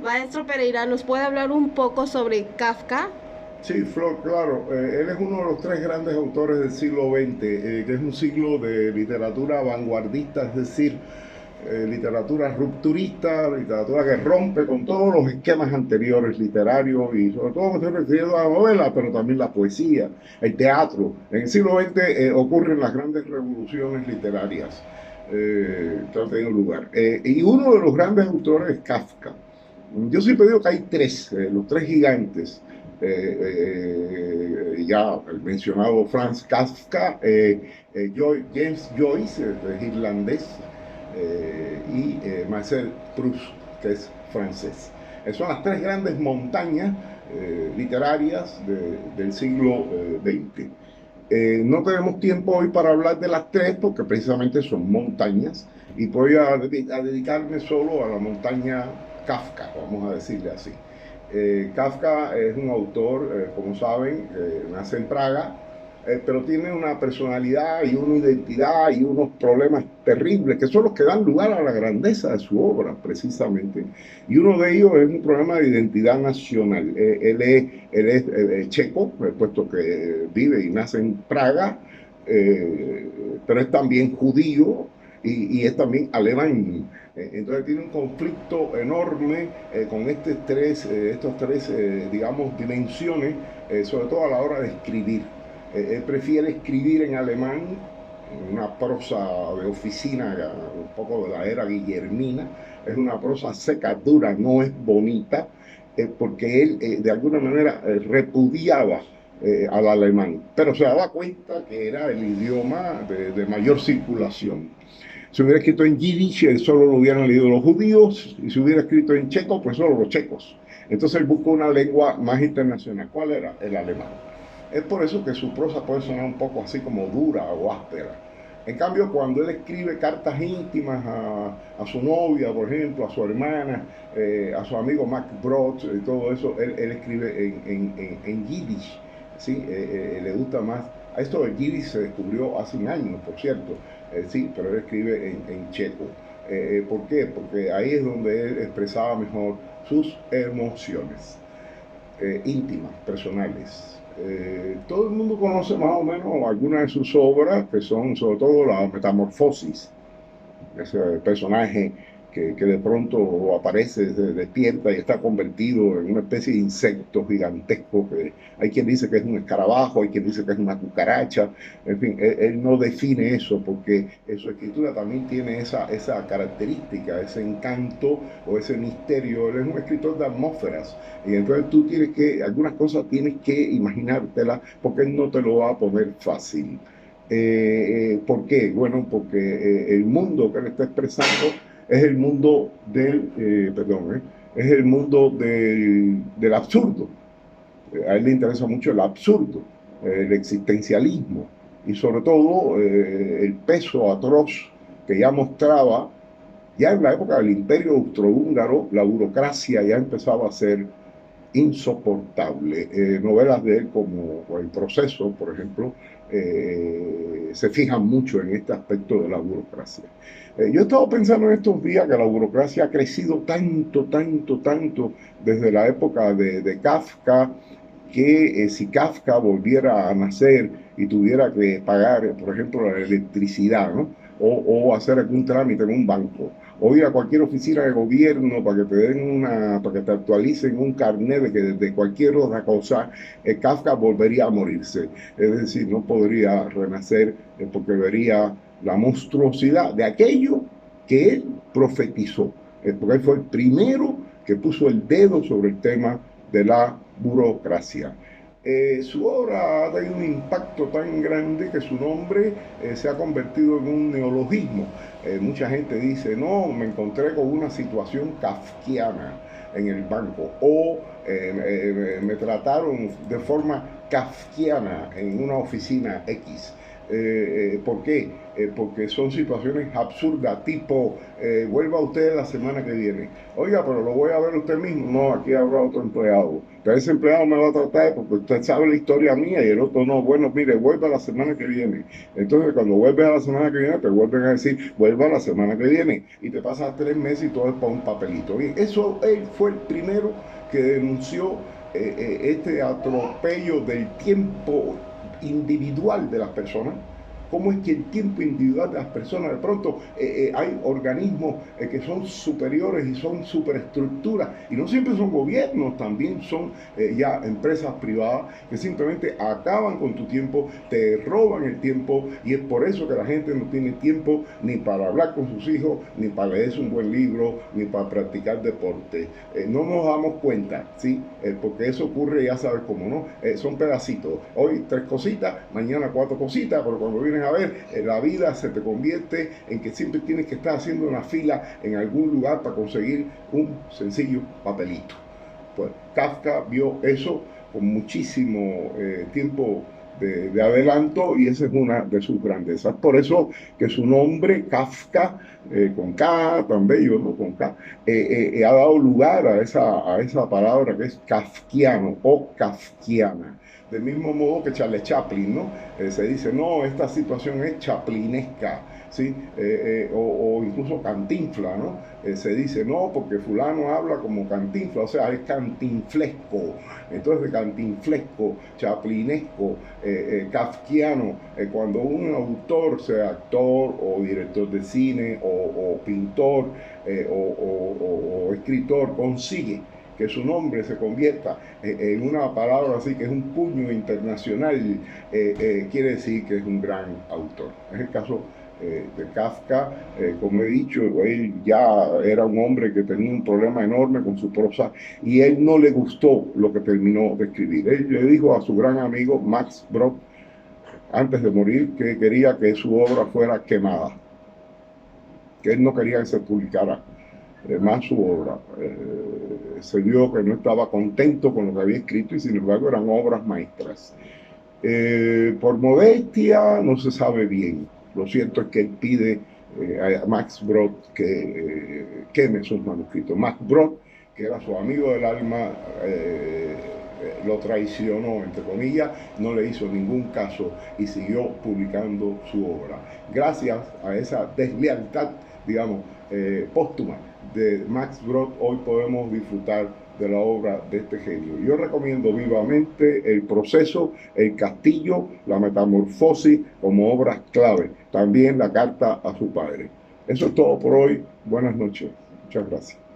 Maestro Pereira, ¿nos puede hablar un poco sobre Kafka? Sí, Flor, claro. Él es uno de los tres grandes autores del siglo XX, que es un siglo de literatura vanguardista, es decir, literatura rupturista, literatura que rompe con todos los esquemas anteriores literarios y sobre todo me estoy refiriendo a la novela, pero también la poesía, el teatro. En el siglo XX ocurren las grandes revoluciones literarias que han tenido lugar. Y uno de los grandes autores es Kafka. Yo siempre digo que hay tres, los tres gigantes. Ya el mencionado Franz Kafka, James Joyce, es irlandés, y Marcel Proust, que es francés. Son las tres grandes montañas literarias del siglo XX. No tenemos tiempo hoy para hablar de las tres porque precisamente son montañas y voy a dedicarme solo a la montaña Kafka, vamos a decirle así. Kafka es un autor, como saben, nace en Praga, pero tiene una personalidad y una identidad y unos problemas terribles que son los que dan lugar a la grandeza de su obra, precisamente. Y uno de ellos es un problema de identidad nacional. Él es checo, puesto que vive y nace en Praga, pero es también judío y es también alemán. Entonces tiene un conflicto enorme con estos tres digamos, dimensiones, sobre todo a la hora de escribir. Él prefiere escribir en alemán, una prosa de oficina, un poco de la era guillermina. Es una prosa seca, dura, no es bonita, porque él de alguna manera repudiaba al alemán, pero se daba cuenta que era el idioma de mayor circulación. Si hubiera escrito en yiddish, solo lo hubieran leído los judíos, y si hubiera escrito en checo, pues solo los checos. Entonces él buscó una lengua más internacional. ¿Cuál era? El alemán. Es por eso que su prosa puede sonar un poco así como dura o áspera. En cambio, cuando él escribe cartas íntimas a su novia, por ejemplo, a su hermana, a su amigo Max Brod y todo eso, él escribe en yiddish. ¿Sí? Le gusta más. A esto del yiddish se descubrió hace un año, por cierto. Sí, pero él escribe en checo. ¿Por qué? Porque ahí es donde él expresaba mejor sus emociones íntimas, personales. Todo el mundo conoce más o menos algunas de sus obras, que son sobre todo la Metamorfosis, ese personaje que de pronto aparece, se despierta y está convertido en una especie de insecto gigantesco. Que hay quien dice que es un escarabajo, hay quien dice que es una cucaracha. En fin, él no define eso porque en su escritura también tiene esa característica, ese encanto o ese misterio. Él es un escritor de atmósferas y entonces tú tienes que, algunas cosas tienes que imaginártelas porque él no te lo va a poner fácil. ¿Por qué? Bueno, porque el mundo que él está expresando es el mundo es el mundo del absurdo. A él le interesa mucho el absurdo, el existencialismo y sobre todo el peso atroz que ya mostraba ya en la época del Imperio Austrohúngaro, la burocracia ya empezaba a ser insoportable. Novelas de él como El Proceso, por ejemplo, se fijan mucho en este aspecto de la burocracia. Yo he estado pensando en estos días que la burocracia ha crecido tanto, tanto, tanto desde la época de Kafka, que si Kafka volviera a nacer y tuviera que pagar, por ejemplo, la electricidad, ¿no? O hacer algún trámite en un banco, o ir a cualquier oficina de gobierno para que te den para que te actualicen un carnet de cualquier otra cosa, Kafka volvería a morirse. Es decir, no podría renacer porque vería la monstruosidad de aquello que él profetizó. Porque él fue el primero que puso el dedo sobre el tema de la burocracia. Su obra ha tenido un impacto tan grande que su nombre se ha convertido en un neologismo. Mucha gente dice, no, me encontré con una situación kafkiana en el banco o me trataron de forma kafkiana en una oficina X. ¿Por qué? Porque son situaciones absurdas, tipo, vuelva usted la semana que viene. Oiga, pero lo voy a ver usted mismo. No, aquí habrá otro empleado. Pero ese empleado me va a tratar porque usted sabe la historia mía y el otro no. Bueno, mire, vuelva la semana que viene. Entonces, cuando vuelve a la semana que viene, te vuelven a decir, vuelva la semana que viene. Y te pasas 3 meses y todo es para un papelito. Bien, eso él fue el primero que denunció este atropello del tiempo individual de las personas. Cómo es que el tiempo individual de las personas, de pronto hay organismos que son superiores y son superestructuras, y no siempre son gobiernos, también son ya empresas privadas que simplemente acaban con tu tiempo, te roban el tiempo, y es por eso que la gente no tiene tiempo ni para hablar con sus hijos, ni para leerse un buen libro, ni para practicar deporte. No nos damos cuenta, ¿sí? Porque eso ocurre, ya sabes cómo, ¿no? Son pedacitos. Hoy 3 cositas, mañana 4 cositas, pero cuando vienes a ver, la vida se te convierte en que siempre tienes que estar haciendo una fila en algún lugar para conseguir un sencillo papelito. Pues Kafka vio eso con muchísimo tiempo de adelanto, y esa es una de sus grandezas. Por eso que su nombre, Kafka, con K, tan bello, ¿no? Con K, ha dado lugar a esa palabra que es kafkiano o kafkiana. Del mismo modo que Charles Chaplin, ¿no? Se dice, no, esta situación es chaplinesca, ¿sí? O incluso Cantinfla, ¿no? Se dice, no, porque fulano habla como Cantinfla, o sea, es cantinflesco. Entonces, de cantinflesco, chaplinesco, kafkiano, cuando un autor, sea actor o director de cine o pintor o escritor, consigue que su nombre se convierta en una palabra así que es un puño internacional, quiere decir que es un gran autor. Es el caso de Kafka. Como he dicho, él ya era un hombre que tenía un problema enorme con su prosa, y él no le gustó lo que terminó de escribir. Él le dijo a su gran amigo Max Brod, antes de morir, que quería que su obra fuera quemada, que él no quería que se publicara más su obra. Se vio que no estaba contento con lo que había escrito, y sin embargo eran obras maestras. Por modestia no se sabe bien. Lo cierto es que él pide a Max Brod que queme sus manuscritos. Max Brod, que era su amigo del alma, lo traicionó, entre comillas, no le hizo ningún caso y siguió publicando su obra. Gracias a esa deslealtad, digamos, póstuma de Max Brod, hoy podemos disfrutar de la obra de este genio. Yo recomiendo vivamente El proceso, El castillo, La metamorfosis como obras clave. También La carta a su padre. Eso es todo por hoy. Buenas noches. Muchas gracias.